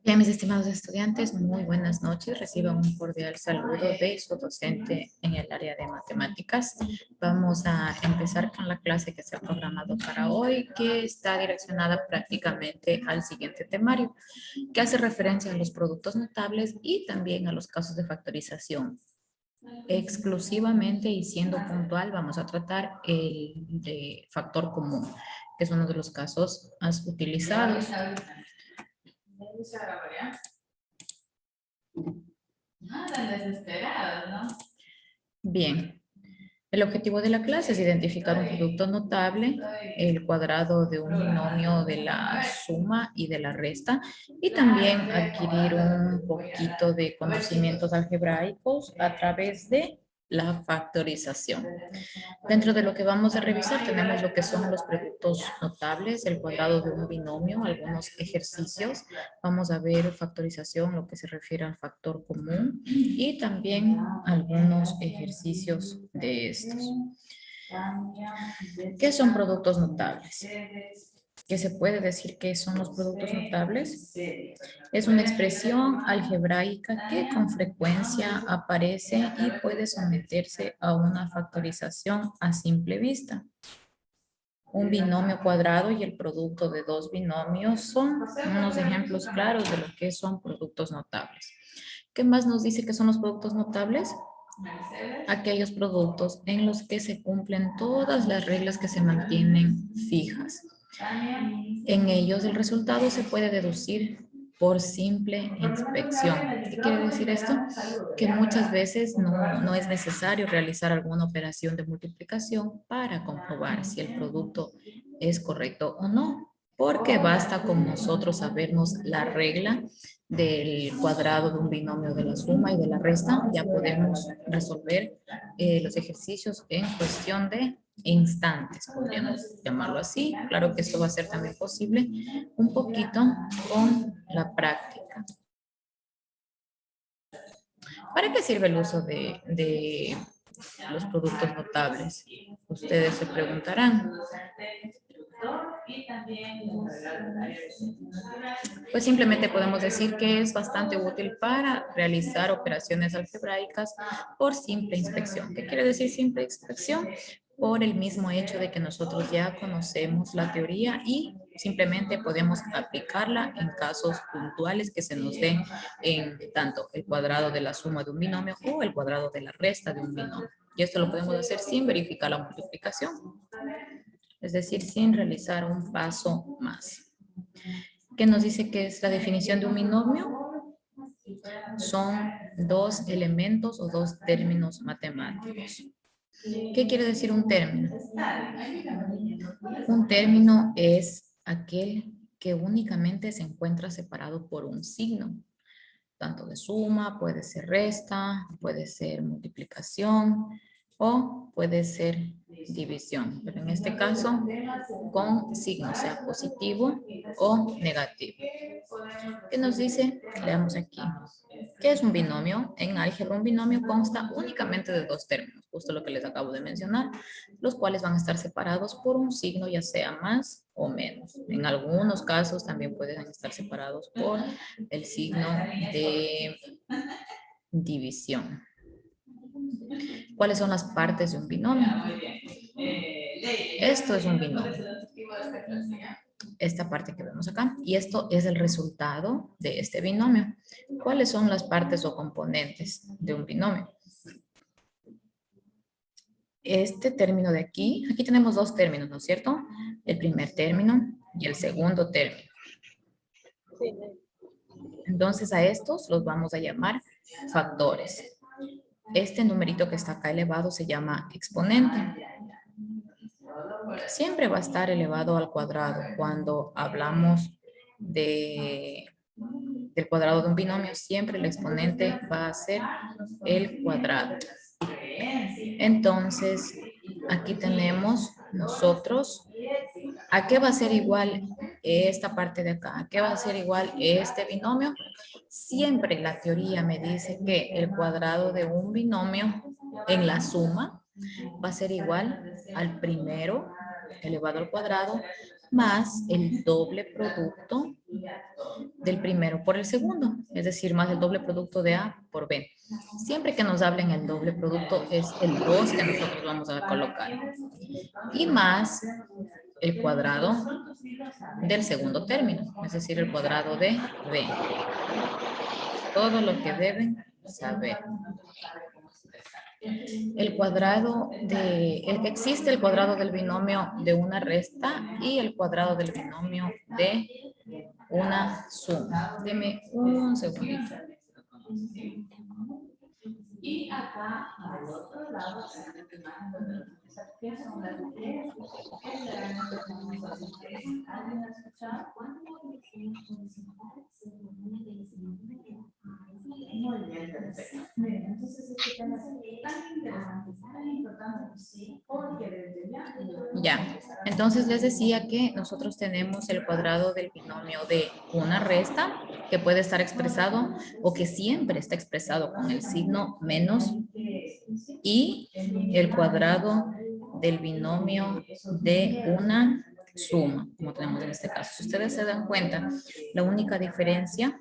Bien, mis estimados estudiantes, muy buenas noches. Reciban un cordial saludo de su docente en el área de matemáticas. Vamos a empezar con la clase que se ha programado para hoy, que está direccionada prácticamente al siguiente temario, que hace referencia a los productos notables y también a los casos de factorización. Exclusivamente y siendo puntual, vamos a tratar el de factor común, que es uno de los casos más utilizados. Tan desesperados, ¿no? Bien, el objetivo de la clase es identificar un producto notable, el cuadrado de un binomio de la suma y de la resta, y también adquirir un poquito de conocimientos algebraicos a través de la factorización. Dentro de lo que vamos a revisar tenemos lo que son los productos notables, el cuadrado de un binomio, algunos ejercicios. Vamos a ver factorización, lo que se refiere al factor común y también algunos ejercicios de estos. ¿Qué son productos notables? ¿Qué se puede decir que son los productos notables? Es una expresión algebraica que con frecuencia aparece y puede someterse a una factorización a simple vista. Un binomio cuadrado y el producto de dos binomios son unos ejemplos claros de lo que son productos notables. ¿Qué más nos dice que son los productos notables? Aquellos productos en los que se cumplen todas las reglas que se mantienen fijas. En ellos el resultado se puede deducir por simple inspección. ¿Qué quiere decir esto? Que muchas veces no es necesario realizar alguna operación de multiplicación para comprobar si el producto es correcto o no, porque basta con nosotros sabernos la regla del cuadrado de un binomio de la suma y de la resta, ya podemos resolver los ejercicios en cuestión de instantes, podríamos llamarlo así. Claro que esto va a ser también posible un poquito con la práctica. ¿Para qué sirve el uso de los productos notables? Ustedes se preguntarán. Pues simplemente podemos decir que es bastante útil para realizar operaciones algebraicas por simple inspección. ¿Qué quiere decir simple inspección? Por el mismo hecho de que nosotros ya conocemos la teoría y simplemente podemos aplicarla en casos puntuales que se nos den en tanto el cuadrado de la suma de un binomio o el cuadrado de la resta de un binomio. Y esto lo podemos hacer sin verificar la multiplicación, es decir, sin realizar un paso más. ¿Qué nos dice que es la definición de un binomio? Son dos elementos o dos términos matemáticos. ¿Qué quiere decir un término? Un término es aquel que únicamente se encuentra separado por un signo, tanto de suma, puede ser resta, puede ser multiplicación o puede ser división, pero en este caso con signo, sea positivo o negativo. ¿Qué nos dice? Leamos aquí. ¿Qué es un binomio? En álgebra un binomio consta únicamente de dos términos, justo lo que les acabo de mencionar, los cuales van a estar separados por un signo, ya sea más o menos. En algunos casos también pueden estar separados por el signo de división. ¿Cuáles son las partes de un binomio? Esto es un binomio. Esta parte que vemos acá. Y esto es el resultado de este binomio. ¿Cuáles son las partes o componentes de un binomio? Este término de aquí, aquí tenemos dos términos, ¿no es cierto? El primer término y el segundo término. Entonces a estos los vamos a llamar factores. Este numerito que está acá elevado se llama exponente. Siempre va a estar elevado al cuadrado. Cuando hablamos del cuadrado de un binomio, siempre el exponente va a ser el cuadrado. Entonces, aquí tenemos nosotros, ¿a qué va a ser igual esta parte de acá? ¿A qué va a ser igual este binomio? Siempre la teoría me dice que el cuadrado de un binomio en la suma va a ser igual al primero elevado al cuadrado más el doble producto del primero por el segundo, es decir, más el doble producto de A por B. Siempre que nos hablen el doble producto es el 2 que nosotros vamos a colocar. Y más el cuadrado del segundo término, es decir, el cuadrado de B. Todo lo que deben saber. Existe el cuadrado del binomio de una resta y el cuadrado del binomio de una suma. Deme un segundito. Y acá al otro lado, ¿qué son las mujeres? ¿Qué serán estas famosas mujeres? ¿Alguien ha escuchado? Muy bien, perfecto. Miren, entonces este tema es tan interesante, tan importante, sí, porque desde ya. Entonces les decía que nosotros tenemos el cuadrado del binomio de una resta que puede estar expresado o que siempre está expresado con el signo menos y el cuadrado del binomio de una suma, como tenemos en este caso. Si ustedes se dan cuenta, la única diferencia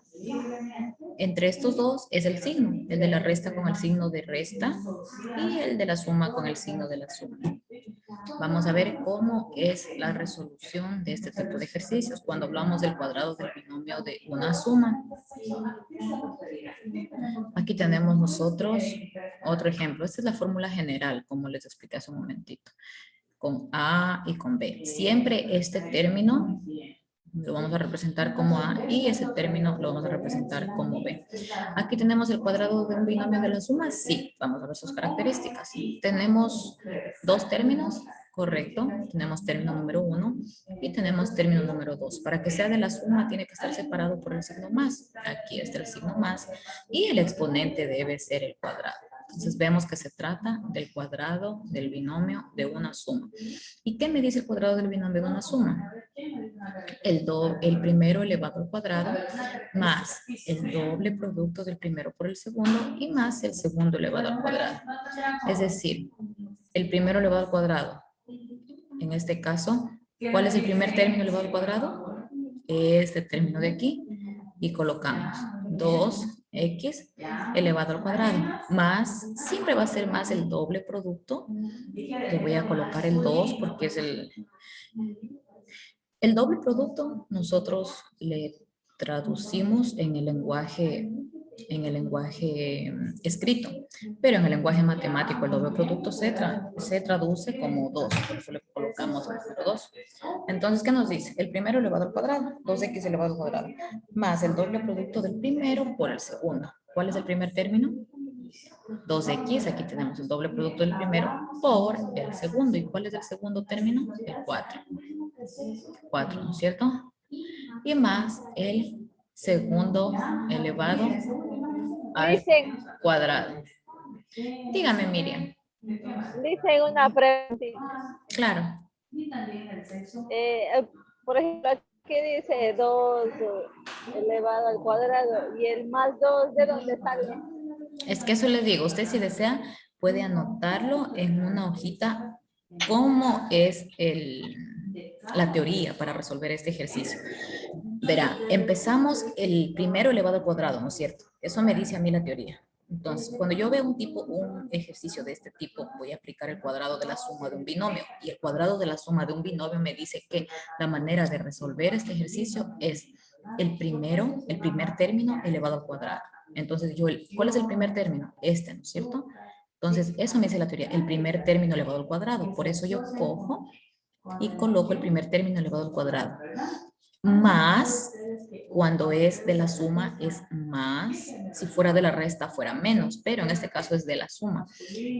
entre estos dos es el signo, el de la resta con el signo de resta y el de la suma con el signo de la suma. Vamos a ver cómo es la resolución de este tipo de ejercicios cuando hablamos del cuadrado del binomio de una suma. Aquí tenemos nosotros otro ejemplo. Esta es la fórmula general, como les expliqué hace un momentito, con A y con B. Siempre este término lo vamos a representar como A y ese término lo vamos a representar como B. Aquí tenemos el cuadrado de un binomio de la suma. Sí, vamos a ver sus características. Tenemos dos términos, correcto. Tenemos término número 1 y tenemos término número 2. Para que sea de la suma tiene que estar separado por el signo más. Aquí está el signo más y el exponente debe ser el cuadrado. Entonces vemos que se trata del cuadrado del binomio de una suma. ¿Y qué me dice el cuadrado del binomio de una suma? El primero elevado al cuadrado más el doble producto del primero por el segundo y más el segundo elevado al cuadrado. Es decir, el primero elevado al cuadrado. En este caso, ¿cuál es el primer término elevado al cuadrado? Este término de aquí. Y colocamos 2x elevado al cuadrado. Más, siempre va a ser más el doble producto. Le voy a colocar el 2 porque es el doble producto. Nosotros le traducimos en el lenguaje escrito, pero en el lenguaje matemático el doble producto se traduce como 2, por eso le colocamos el número 2. Entonces, ¿qué nos dice? El primero elevado al cuadrado, 2x elevado al cuadrado, más el doble producto del primero por el segundo. ¿Cuál es el primer término? 2x, aquí tenemos el doble producto del primero por el segundo. ¿Y cuál es el segundo término? El 4. 4, ¿no es cierto? Y más el segundo elevado al cuadrado. Dígame, Miriam. Dicen una preguntita. Claro. Por ejemplo, aquí dice 2 elevado al cuadrado y el más 2, ¿de dónde sale? Es que eso le digo, usted si desea puede anotarlo en una hojita cómo es la teoría para resolver este ejercicio. Verá, empezamos el primero elevado al cuadrado, ¿no es cierto? Eso me dice a mí la teoría. Entonces, cuando yo veo un ejercicio de este tipo, voy a aplicar el cuadrado de la suma de un binomio. Y el cuadrado de la suma de un binomio me dice que la manera de resolver este ejercicio es el primer término elevado al cuadrado. Entonces, ¿cuál es el primer término? Este, ¿no es cierto? Entonces, eso me dice la teoría, el primer término elevado al cuadrado. Por eso yo cojo y coloco el primer término elevado al cuadrado. Más, cuando es de la suma, es más. Si fuera de la resta, fuera menos. Pero en este caso es de la suma.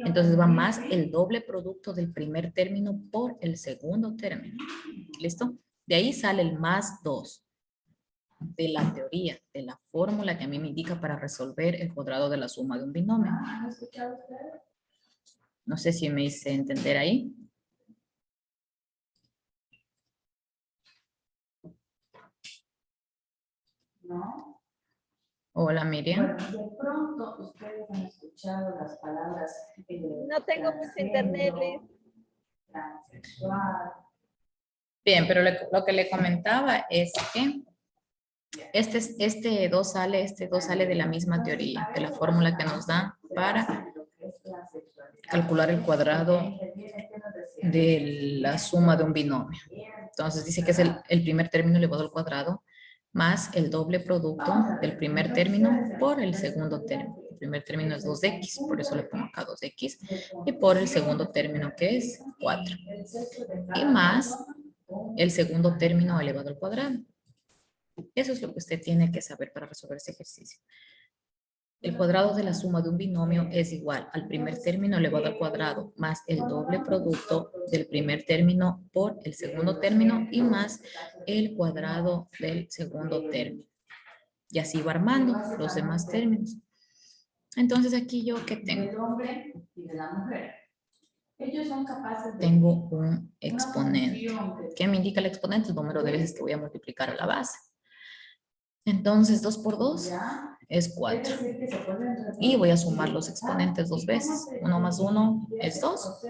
Entonces va más el doble producto del primer término por el segundo término. ¿Listo? De ahí sale el más 2 de la teoría, de la fórmula que a mí me indica para resolver el cuadrado de la suma de un binomio. No sé si me hice entender ahí. ¿No? Hola, Miriam. Bueno, de pronto ustedes han escuchado las palabras. No tengo mucho internet, Liz. Bien, pero lo que le comentaba es que Este 2 sale de la misma teoría, de la fórmula que nos da para calcular el cuadrado de la suma de un binomio. Entonces dice que es el primer término elevado al cuadrado más el doble producto del primer término por el segundo término. El primer término es 2x, por eso le pongo acá 2x, y por el segundo término que es 4. Y más el segundo término elevado al cuadrado. Eso es lo que usted tiene que saber para resolver este ejercicio. El cuadrado de la suma de un binomio es igual al primer término elevado al cuadrado más el doble producto del primer término por el segundo término y más el cuadrado del segundo término. Y así va armando los demás términos. Entonces aquí yo, ¿qué tengo? Tengo un exponente. ¿Qué me indica el exponente? El número de veces que voy a multiplicar a la base. Entonces 2 por 2 es 4. Y voy a sumar los exponentes 2 veces. 1 más 1 es 2.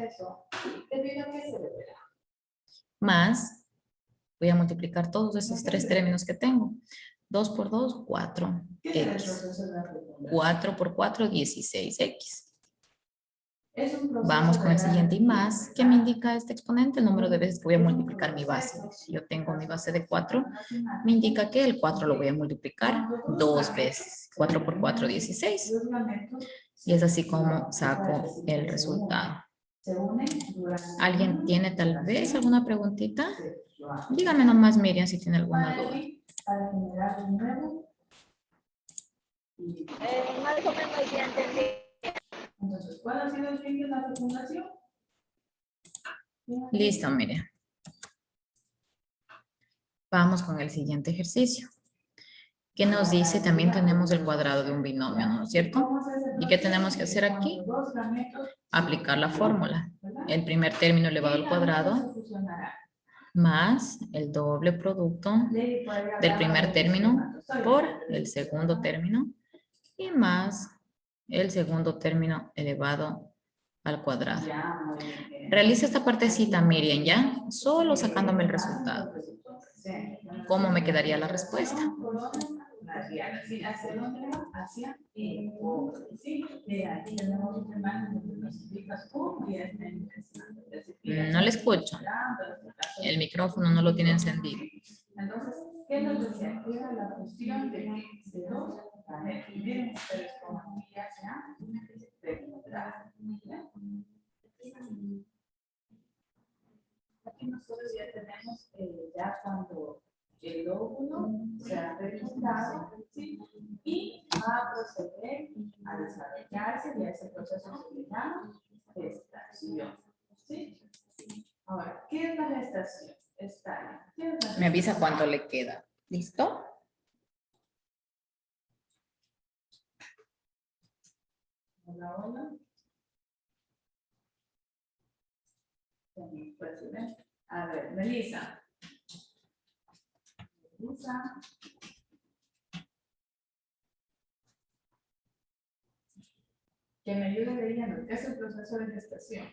Más, voy a multiplicar todos esos 3 términos que tengo. 2 por 2, 4x. 4 por 4, 16x. Vamos con el siguiente y más. ¿Qué me indica este exponente? El número de veces que voy a multiplicar mi base. Si yo tengo mi base de 4, me indica que el 4 lo voy a multiplicar 2 veces. 4 por 4, 16. Y es así como saco el resultado. ¿Alguien tiene tal vez alguna preguntita? Dígame nomás, Miriam, si tiene alguna duda. Más o menos ya entendí. Entonces, ¿cuál ha sido el fin de la fecundación? Listo, Miriam. Vamos con el siguiente ejercicio. ¿Qué nos dice? También tenemos el cuadrado de un binomio, ¿no es cierto? ¿Y qué tenemos que hacer aquí? Aplicar la fórmula. El primer término elevado al cuadrado más el doble producto del primer término por el segundo término y más el segundo término elevado al cuadrado. Realiza esta partecita, Miriam, ¿ya? Solo sacándome el resultado. ¿Cómo me quedaría la respuesta? ¿Hacia dónde va? Hacia sí, de aquí tenemos un temario donde nos indicas cómo y es No le escucho. El micrófono no lo tiene encendido. Entonces, ¿qué nos decía? Era la función de 2 a x. Miren ustedes cómo aquí ya se ha aquí nosotros ya tenemos ya cuando el lóbulo se ha registrado, ¿sí? Y va a proceder a desarrollarse y a ese proceso se le llama gestación, ¿sí? Ahora, ¿qué es la gestación? Me avisa cuánto le queda. ¿Listo? Hola, hola. A ver, Melissa. Melissa. Que me ayude leyendo. ¿Qué es el proceso de gestación?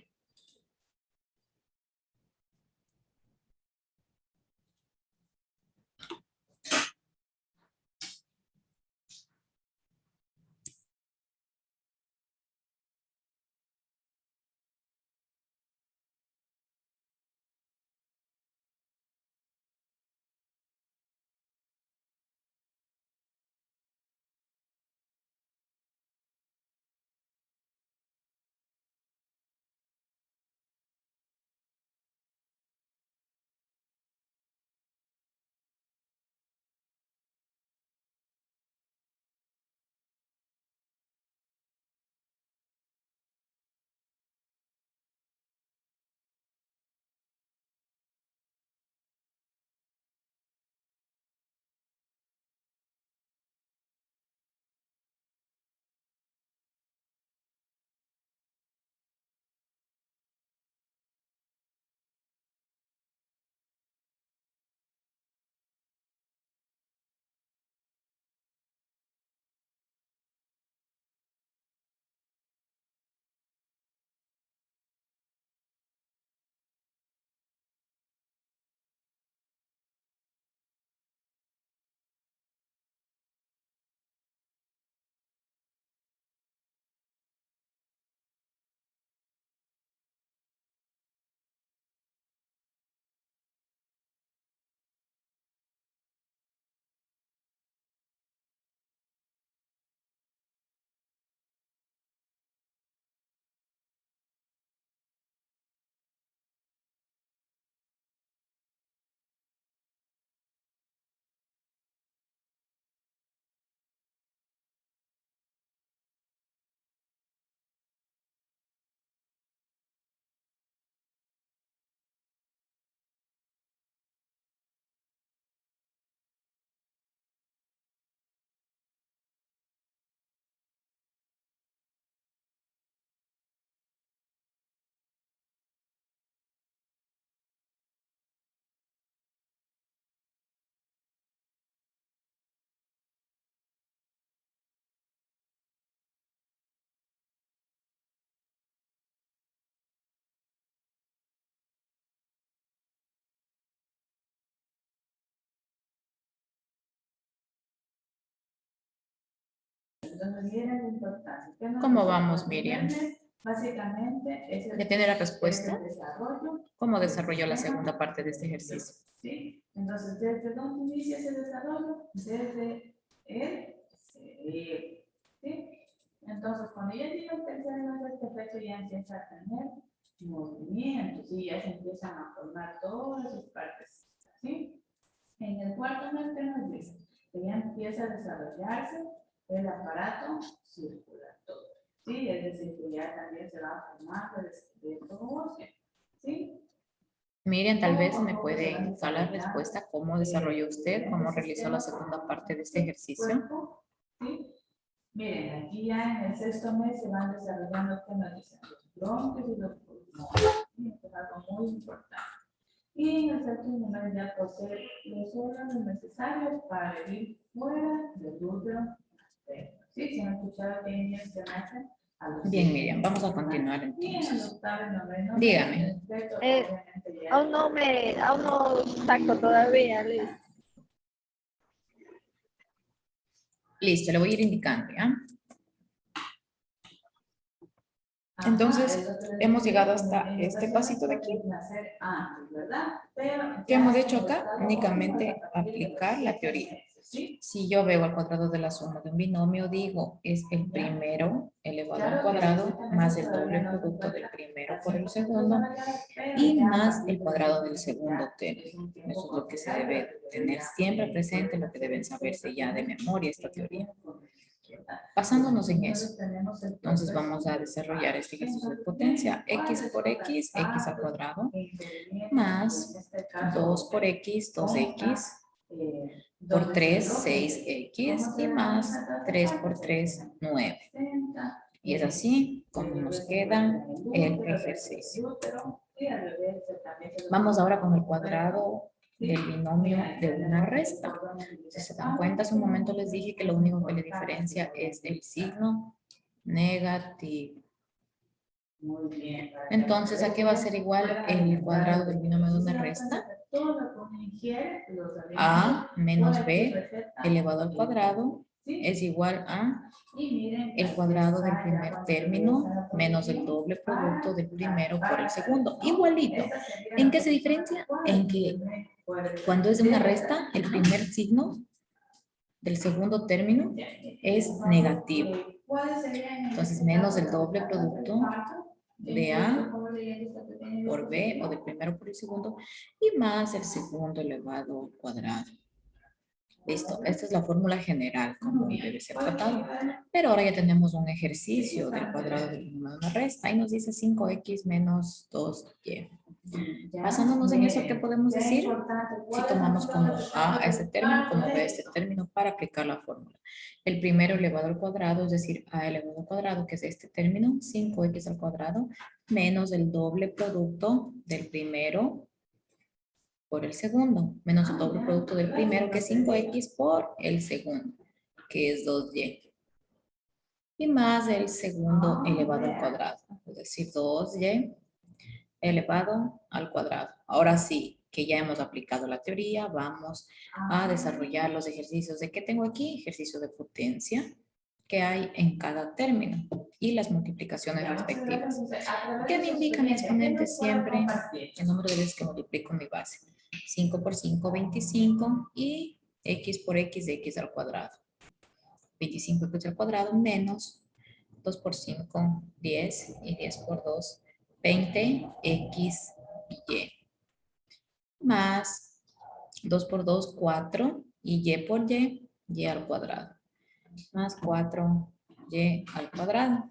Entonces, miren lo importante. ¿Qué nos ¿Cómo dice? vamos, Miriam? Básicamente, es el, ¿Ya tiene la respuesta? es el desarrollo. ¿Cómo desarrolló la segunda parte de este ejercicio? ¿Sí? Entonces, ¿desde dónde inicia ese desarrollo? Desde el cerebro. ¿Sí? Entonces, cuando ya tiene el tercer mes, este feto ya empieza a tener movimientos y ya se empiezan a formar todas sus partes. ¿Sí? En el cuarto mes, ¿qué nos dice? Que ya empieza a desarrollarse el aparato circulatorio. ¿Sí? Es decir, que ya también se va a formar el esqueleto óseo. ¿Sí? Miriam, tal vez me puede indicar la respuesta, cómo desarrolló usted, cómo realizó la segunda parte de este ejercicio. ¿Sí? Miren, aquí ya en el sexto mes se van desarrollando, ¿qué nos dicen? Los bronquios y los pulmones. ¿Sí? Esto es algo muy importante. Y en el séptimo mes ya posee los órganos necesarios para vivir fuera del útero materno. ¿Sí? ¿Se han escuchado que hay niños que nacen a los Bien, 7 Miriam, vamos a meses? continuar Y en el entonces. octavo y noveno Dígame. el feto, obviamente, ya Aún no saco todavía, Liz. Listo, le voy a ir indicando, ¿ya? Entonces, hemos llegado hasta este pasito de aquí. ¿Qué hemos hecho acá? Únicamente aplicar la teoría. Si yo veo al cuadrado de la suma de un binomio, digo, es el primero elevado al cuadrado más el doble producto del primero por el segundo y más el cuadrado del segundo término. Eso es lo que se debe tener siempre presente, lo que deben saberse ya de memoria esta teoría. Basándonos en eso, entonces vamos a desarrollar este ejercicio de potencia. X por X, X al cuadrado, más 2 por X, 2X, por 3, 6X, y más 3 por 3, 9. Y es así como nos queda el ejercicio. Vamos ahora con el cuadrado del binomio de una resta. Si se dan cuenta, hace un momento les dije que lo único que le diferencia es el signo negativo. Entonces, ¿a qué va a ser igual el cuadrado del binomio de una resta? A menos B elevado al cuadrado es igual a el cuadrado del primer término menos el doble producto del primero por el segundo. Igualito. ¿En qué se diferencia? En que cuando es de una resta, el primer signo del segundo término es negativo. Entonces, menos el doble producto de A por B o del primero por el segundo y más el segundo elevado al cuadrado. Listo, esta es la fórmula general como debe ser tratado. Pero ahora ya tenemos un ejercicio del cuadrado del binomio de una resta y nos dice 5x menos 2y. Basándonos en eso, ¿qué podemos decir? Si tomamos como a este término, como b este término para aplicar la fórmula. El primero elevado al cuadrado, es decir, a elevado al cuadrado, que es este término, 5x al cuadrado, menos el doble producto del primero por el segundo, menos el doble producto del primero, que es 5x por el segundo, que es 2y. Y más el segundo elevado al cuadrado, es decir, 2y elevado al cuadrado. Ahora sí, que ya hemos aplicado la teoría, vamos a desarrollar los ejercicios de ¿qué tengo aquí? Ejercicio de potencia que hay en cada término y las multiplicaciones respectivas. ¿Qué me indica mi exponente siempre? El número de veces que multiplico mi base. 5 por 5, 25 y x por x de x al cuadrado. 25x al cuadrado menos 2 por 5, 10 y 10 por 2, 20 x y más 2 por 2, 4 y y por y al cuadrado más 4y al cuadrado.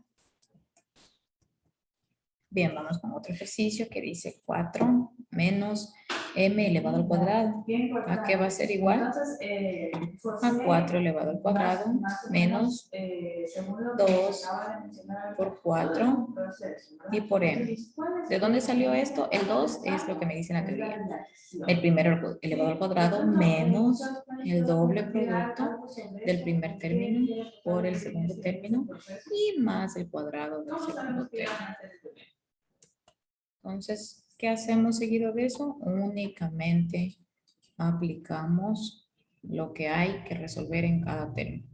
Bien, vamos con otro ejercicio que dice 4 menos m elevado al cuadrado. ¿A qué va a ser igual? A 4 elevado al cuadrado menos 2 por 4 y por m. ¿De dónde salió esto? El 2 es lo que me dice en la teoría. El primero elevado al cuadrado menos el doble producto del primer término por el segundo término y más el cuadrado del segundo término. Entonces, ¿qué hacemos seguido de eso? Únicamente aplicamos lo que hay que resolver en cada término.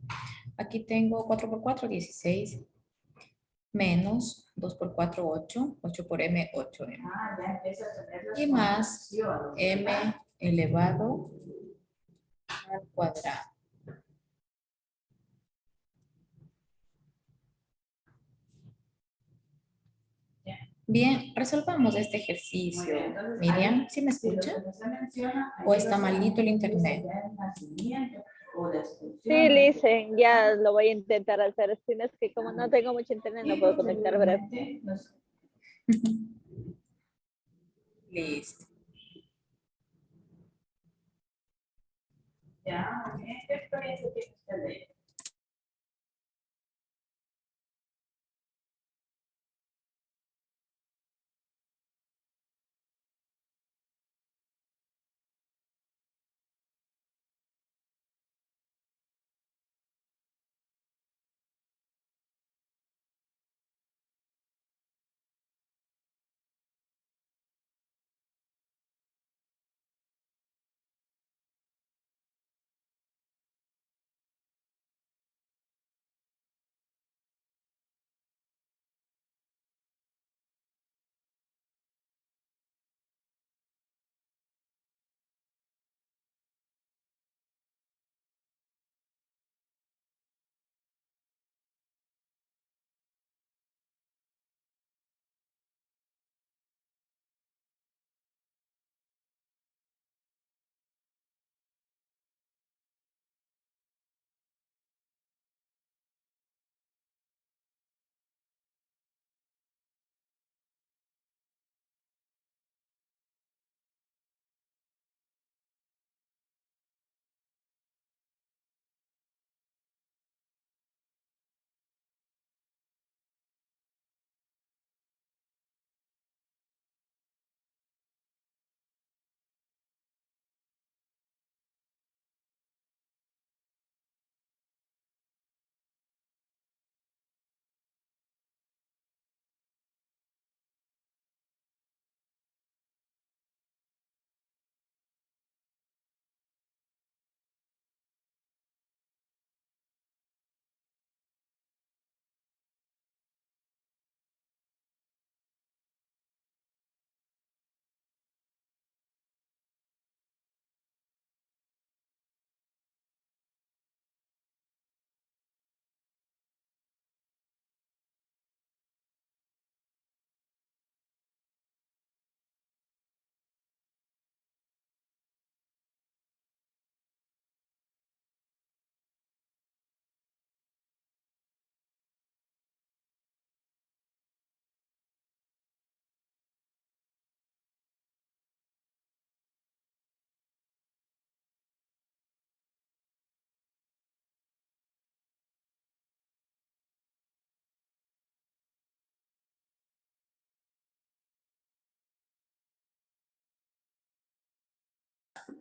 Aquí tengo 4 por 4, 16. Menos 2 por 4, 8. 8 por m, 8m. Ah, ya empieza a tener las Y más combinaciones, m ¿verdad? elevado al cuadrado. Bien, resolvamos este Muy ejercicio. bien, entonces, Miriam, ahí, ¿sí me si lo escucha? que se menciona, ahí ¿O está lo que malito el dice internet? ya el nacimiento o la Sí, expulsión. Listen, ya lo voy a intentar hacer. Si no es que como no tengo mucho internet, no Y puedo conectar breve. posteriormente nos Listo. ya, muy bien, ¿qué experiencia tiene usted de ello?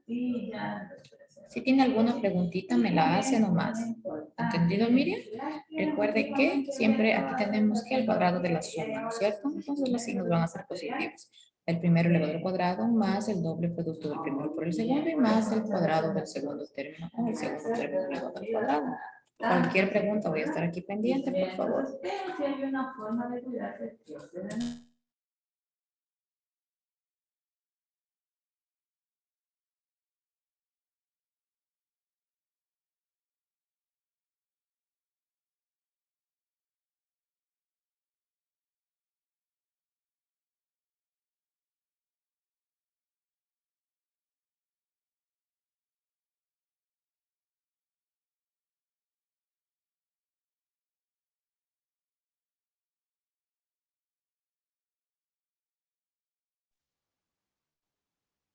Sí, ya. Si tiene alguna preguntita, me la hace nomás. ¿Entendido, Miriam? Recuerde que siempre aquí tenemos que el cuadrado de la suma, ¿no es cierto? Entonces los signos van a ser positivos. El primero elevado al cuadrado más el doble producto del primero por el segundo y más el cuadrado del segundo término con el segundo término elevado al cuadrado. Cualquier pregunta voy a estar aquí pendiente, por favor. Pero si hay una forma de cuidarse, que ustedes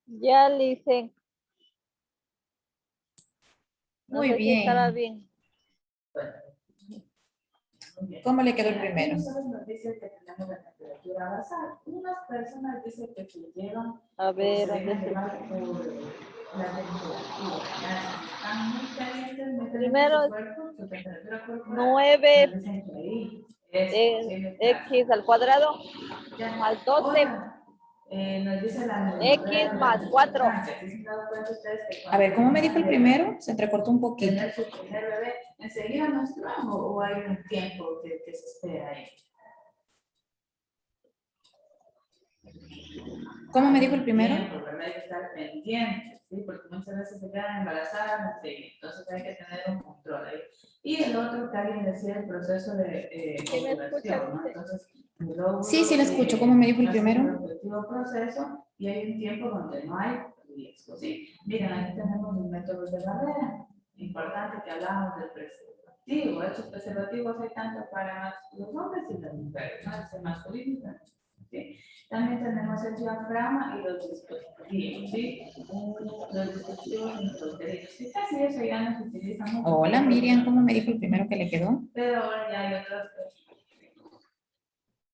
Ya, Listen. No Muy sé si estará bien. bien. ¿Cómo le quedó el primero? Nosotros nos dicen que tenemos la temperatura basal. Unas personas dicen que se llevan A ver, se ¿dónde dejan está? llevar por la temperatura. Ya, si están muy calientes, muy calientes Primero, su cuerpo, su temperatura corporal, 9 nos dicen que ahí es posible que x al cuadrado ya. más 12 Otra, nos dice la x más 4. A ver, ¿cómo me dijo el primero? Se entrecortó un poquito. tener su primer bebé, enseguida menstruamos o hay un tiempo que se espera ahí. ¿Cómo me dijo el primero? Tiempo, ¿verdad? Hay que estar pendientes, ¿sí? Porque muchas veces se quedan embarazadas, ¿sí? Entonces hay que tener un control ahí. Y el otro que alguien decía el proceso de ¿Sí me escucha ovulación, ¿no? usted? Entonces, el óvulo, Sí, sí, la escucho. ¿Cómo me dijo el hace primero? el respectivo proceso y hay un tiempo donde no hay riesgo, ¿sí? Miren, aquí tenemos los métodos de barrera. Importante que hablamos del preservativo. Estos preservativos hay tanto para los hombres y las mujeres, ¿no? Es el masculino y femenino, ¿sí? También tenemos el diafragma y los dispositivos, ¿sí? Los dispositivos intrauterinos. Sí, casi eso ya no se utiliza mucho. Hola, Miriam. ¿Cómo me dijo el primero que le quedó? Pero ahora ya hay otros.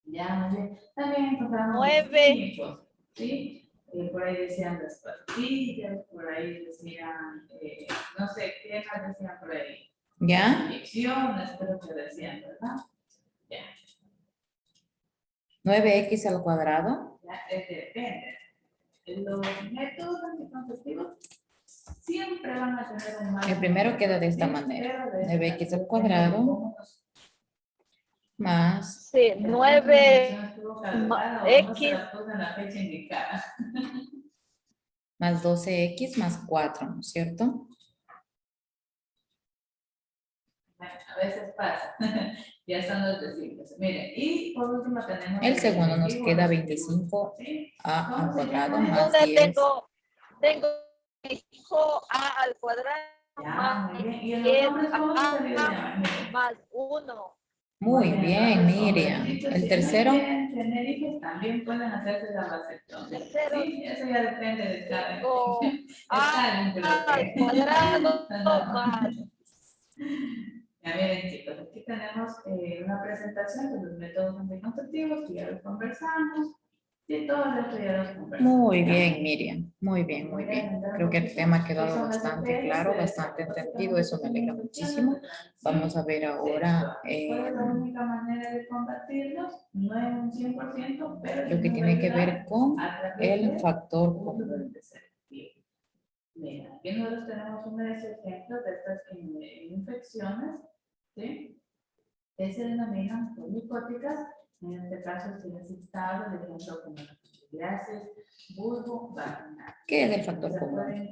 Ya, muy bien. También encontramos 9. los químicos, ¿sí? Por ahí decían las pastillas, por ahí decían, no sé, ¿qué más decían por ahí? ¿Ya? Inyecciones, creo que decían, ¿verdad? Ya. 9x al cuadrado. Ya, depende. Los métodos anticonceptivos siempre van a tener un margen. El primero queda de esta manera. 9x al cuadrado más Sí, 9 X. más 12x más 4, ¿no es cierto? A veces pasa. Ya son los decimos. Miren, y por último tenemos. El segundo nos queda 25a al cuadrado más Donde 10. tengo 25 A al cuadrado Ya, más muy bien. Y en los 10 hombres, ¿cómo se salió de A llamar? Miren. más 1. Muy bien, Miriam. El tercero, Tener hijos también pueden hacerse la vasectomía. Tercero, Sí, eso ya depende de cada tengo Está bien, A al cuadrado más. Ya miren, chicos, aquí tenemos una presentación de los métodos anticonceptivos que ya los conversamos. Y todo esto ya los conversamos. muy bien, Miriam. Muy bien, muy bien. Creo que el tema ha quedado bastante claro, bastante entendido. Eso me alegra muchísimo. Vamos a ver ahora ¿Cuál es la única manera de combatirlos? No en un 100%, pero lo que tiene que ver con el factor común. Mira, aquí nosotros tenemos un ejemplo de estas infecciones, ¿sí? Que se denominan policóticas. En este caso, si es citado, de ejemplo, como la candidiasis, bulbo, vaginal. ¿Qué es el factor común?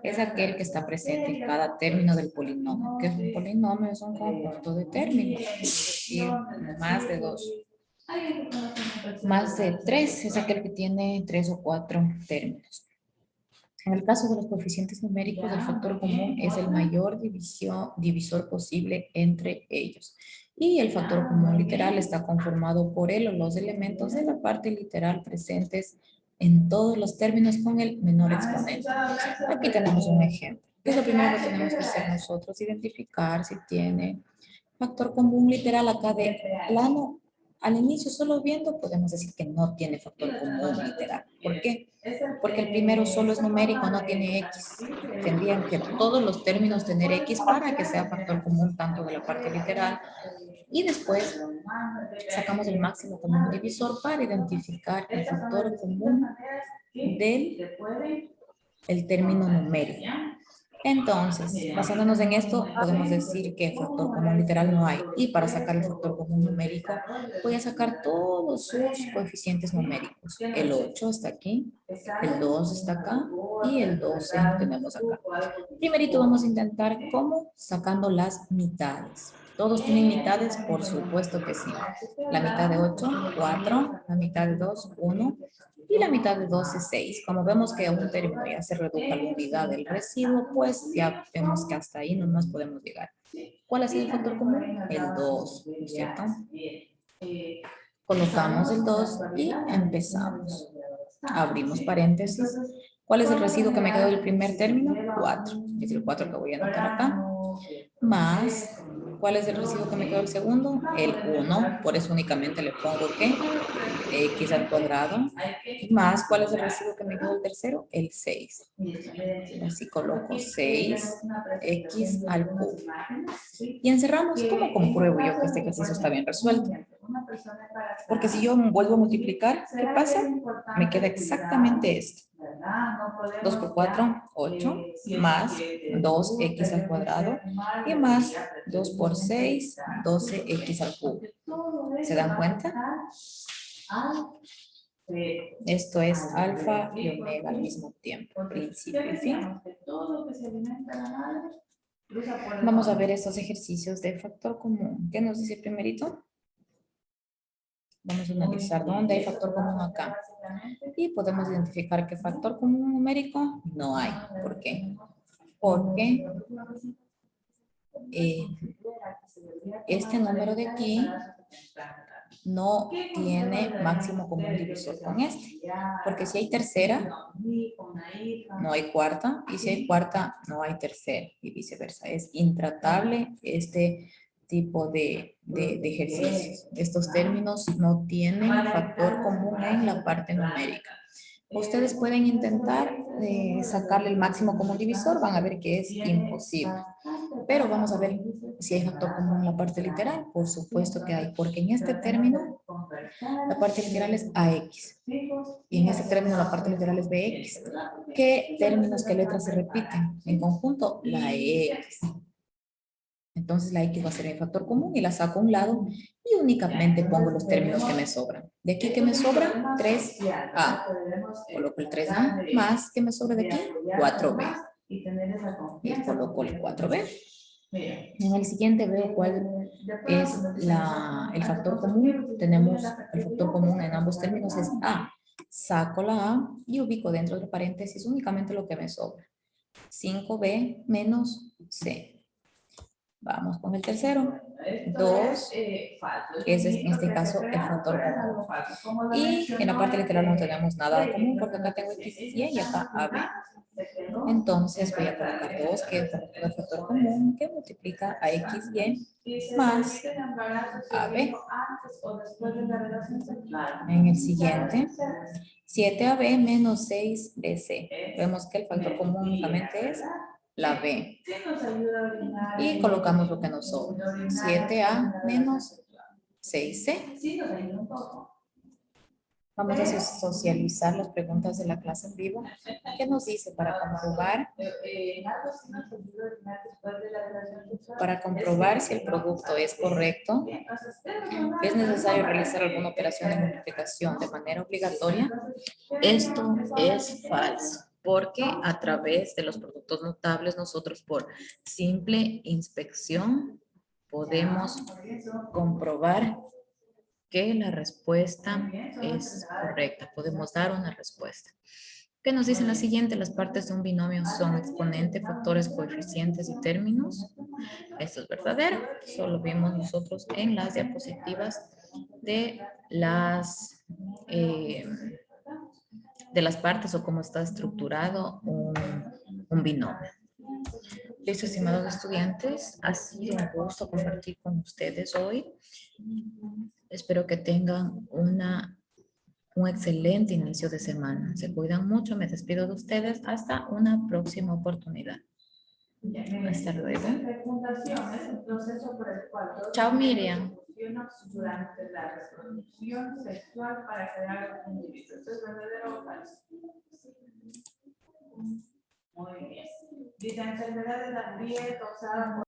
Es aquel que está presente en cada término del polinomio. ¿Qué es un polinomio? Es un conjunto de términos. Y más de 2. Más de 3 es aquel que tiene 3 o 4 términos. En el caso de los coeficientes numéricos, el factor común es el mayor divisor posible entre ellos. Y el factor común literal está conformado por él o los elementos de la parte literal presentes en todos los términos con el menor exponente. Aquí tenemos un ejemplo. ¿Qué es lo primero que tenemos que hacer nosotros? Identificar si tiene factor común literal acá de plano. Al inicio, solo viendo, podemos decir que no tiene factor común literal. ¿Por qué? Porque el primero solo es numérico, no tiene X. Tendrían que todos los términos tener X para que sea factor común tanto de la parte literal. Y después sacamos el máximo común divisor para identificar el factor común del el término numérico. Entonces, basándonos en esto, podemos decir que factor común literal no hay. Y para sacar el factor común numérico, voy a sacar todos sus coeficientes numéricos. El 8 está aquí, el 2 está acá y el 12 tenemos acá. Primerito vamos a intentar cómo sacando las mitades. ¿Todos tienen mitades? Por supuesto que sí. La mitad de 8, 4. La mitad de 2, 1. Y la mitad de 12, 6. Como vemos que a un término ya se reduce la unidad del residuo, pues ya vemos que hasta ahí no nos podemos llegar. ¿Cuál ha sido el factor común? El 2, ¿no es cierto? Colocamos el 2 y empezamos. Abrimos paréntesis. ¿Cuál es el residuo que me quedó del primer término? 4. Es el 4 que voy a anotar acá. Más, ¿cuál es el residuo que me quedó del segundo? El 1. Por eso únicamente le pongo que X al cuadrado. Más, ¿cuál es el residuo que me quedó del tercero? El 6. Así coloco 6X al cubo. Y encerramos. ¿Cómo compruebo yo que este ejercicio está bien resuelto? Porque si yo vuelvo a multiplicar, ¿qué pasa? Me queda exactamente esto. ¿verdad? No podemos 2 por 4, 8, más 2x al cuadrado y más 2 por 6, 12x al cubo. ¿Se dan cuenta? Esto es alfa y omega al mismo tiempo, principio y fin. Vamos a ver estos ejercicios de factor común. ¿Qué nos dice primerito? Vamos a analizar dónde hay factor común acá. Y podemos identificar que factor común numérico no hay. ¿Por qué? Porque este número de aquí no tiene máximo común divisor con este. Porque si hay tercera, no hay cuarta. Y si hay cuarta, no hay tercera. Y viceversa. Es intratable este tipo de ejercicios. Estos términos no tienen factor común en la parte numérica. Ustedes pueden intentar sacarle el máximo común divisor, van a ver que es imposible. Pero vamos a ver si hay factor común en la parte literal. Por supuesto que hay, porque en este término la parte literal es AX. Y en este término la parte literal es BX. ¿Qué términos, qué letras se repiten? En conjunto, la EX. Entonces la X va a ser el factor común y la saco a un lado y únicamente pongo los términos que me sobran. De aquí que me sobra 3A. Coloco el 3A más que me sobra de aquí 4B. Y coloco el 4B. En el siguiente veo cuál es el factor común. Tenemos el factor común en ambos términos es A. Saco la A y ubico dentro de paréntesis únicamente lo que me sobra. 5B menos C. Vamos con el tercero. 2, que es en este caso el factor común. Y en la parte literal no tenemos nada de común porque acá tengo X, Y acá AB. Entonces voy a colocar 2, que es el factor común que multiplica a X, Y más AB. En el siguiente, 7AB menos 6BC. Vemos que el factor común únicamente es la B. Y colocamos lo que nos sobra. 7A menos 6C. Vamos a socializar las preguntas de la clase en vivo. ¿Qué nos dice para comprobar? Para comprobar si el producto es correcto, es necesario realizar alguna operación de multiplicación de manera obligatoria. Esto es falso, porque a través de los productos notables nosotros por simple inspección podemos comprobar que la respuesta es correcta. Podemos dar una respuesta. ¿Qué nos dice la siguiente? Las partes de un binomio son exponente, factores, coeficientes y términos. Esto es verdadero. Solo vimos nosotros en las diapositivas de las partes o cómo está estructurado un binomio. Listo, estimados estudiantes, ha sido un gusto compartir con ustedes hoy. Espero que tengan un excelente inicio de semana. Se cuidan mucho, me despido de ustedes. Hasta una próxima oportunidad. Hasta luego. Chao, Miriam. Durante la reproducción sexual para crear un individuo. ¿Esto es verdadero o falso? Muy bien. Dice enfermedad de la piel causada por